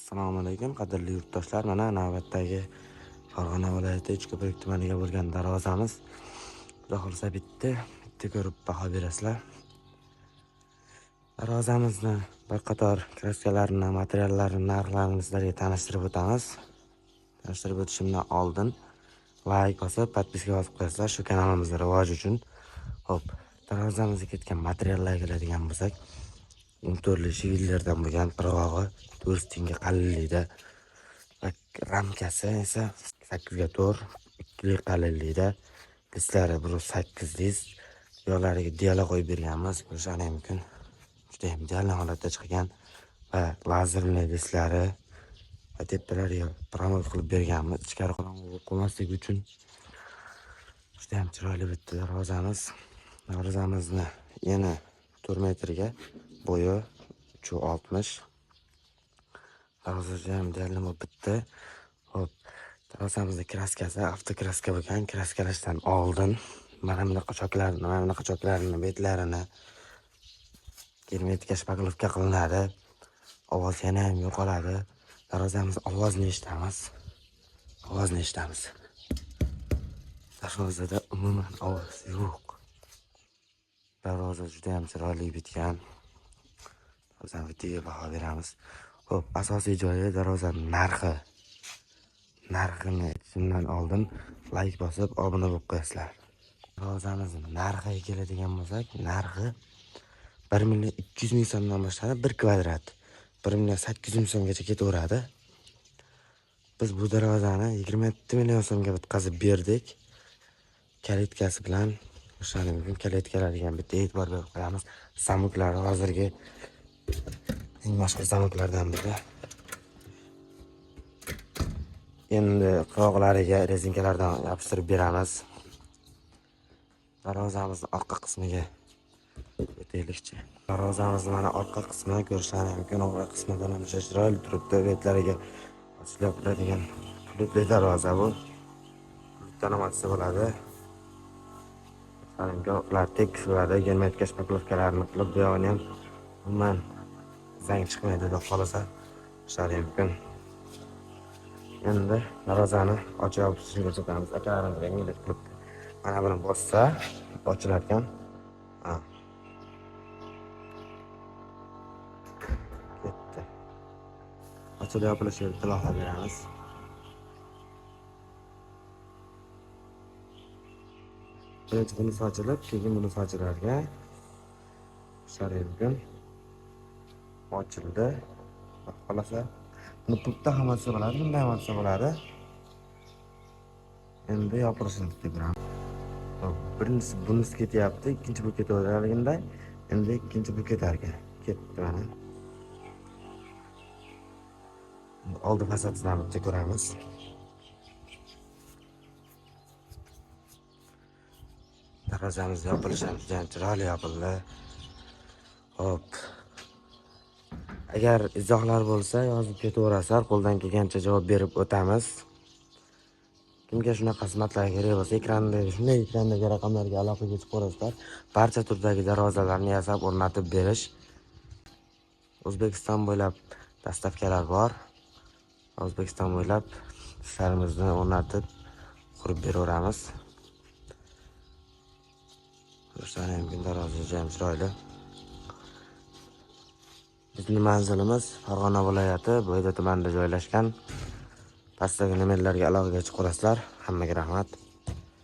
Assalomu alaykum qadrli yurtdoshlar. Mana navbatdagi Farg'ona viloyati Uchko'prik tumaniga bo'lgan darvozamiz. Xudo xolsa bitta ko'rib baho berasizlar. Darvozamizni bir qator kraskalarini, materiallarini, narxlarini sizlarga tanishtirib o'tamiz. Tanishtirib o'tishimdan oldin like bosib, podpiska bosib qo'yasizlar shu kanalimizning rivoji uchun. Xo'p, darvozamizga ketgan materiallarga keladigan bo'lsak, motorli shivillardan bo'lgan pirog'i 400 tanga qalinlikda va ramkasi esa 8x4 2 qalinlikda, listlari 8 list, yo'llariga diala qo'yib berganmiz. Ko'rishingiz mumkin. Juda ham ideal holatda chiqgan va lazerli listlari va tepalariga pramol qilib berganmiz. Ichkari qorong'u qolmasligi uchun juda ham chiroyli bitta darvozamiz. Darvozamizni eni 4 metrga, bo'yi 360. Darvoza ham deyarli bitta. Hop, darvozamizning kraskasi avtokraska bo'lgan. Kraskalashdan oldin mana bunaqa choklarni, betlarini germetika shpaglovka qilinadi. Ovoz yana ham yo'qoladi. Darvozamiz ovozni eshitamiz. Darvozada umuman ovoz yo'q. Darvoza juda ham chiroyli bitgan. Darvozani videoga baho beramiz. Xo'p, asosiy joyi darvoza narxini aytishimdan oldin like bosib, obuna bo'lib qo'yasizlar. Darvozamizning narxiga keladigan bo'lsak, narxi 1.200.000 so'mdan boshlanib 1 kvadrat 1.800.000 so'mgacha ketaveradi. Biz bu darvozani 27 million so'mga bitkazib berdik. Kalitkasi bilan o'shani mumkin kalitkalariga bitta e'tibor berib qo'yamiz. Samuklari hozirgi eng mashhur zamoklardan biri. Endi qiroqlariga rezinkalardan yopishtirib beramiz. Darvozamizning orqa qismiga o'taylikchi. Darvozamizning mana orqa qismini ko'rishingiz mumkin. Orqa qismidan ham chiroyli turibdi. Betlariga ochilib turadigan qulfli darvoza bu. Qulfdan ham ochsa bo'ladi. Ular tekis bo'ladi. Germetika shpaglovkalarini qilib, bu yog'ini ham umuman zang chiqmaydi deb qolsa ishlari mumkin. Endi darvozani ochib yopishni ko'rsatamiz. Akalarim yangilik qilib mana buni bossa ochilar ekan. Ketdi. Ochilib yopilishiga iloha beramiz. Birinchi bunisi ochilib, keyin bunisi ochilar ekan. Ishlari mumkin. Ochildi. Xolasa buni pultda ham olsa bo'ladi, bunday ham olsa bo'ladi. Endi yopilishini kutaveramiz. Birinchisi bunisi ketyapti, ikkinchi bu ketaverganida, endi ikkinchi bu ketar ekan. Ketdi mana. Oldi fasadidan bitta ko'ramiz. Darvozamiz yopilishi ham juda chiroyli yopildi. Hop. Agar izohlar bo'lsa, yozib ketaverasizlar. Qo'ldan kelgancha javob berib o'tamiz. Kimga shunaqa xizmatlar kerak bo'lsa, ekrandagi raqamlarga aloqaga chiqaverasizlar. Barcha turdagi darvozalarni yasab o'rnatib berish. O'zbekiston bo'ylab dastavkalar bor. O'zbekiston bo'ylab ishlarimizni o'rnatib qurib beraveramiz. O'shani mumkin darvoza ham chiroyli. Bizning manzilimiz Farg'ona viloyati Bo'yda tumanida joylashgan. Pastdagi nomerlarga aloqaga chiqaverasizlar. Hammaga rahmat.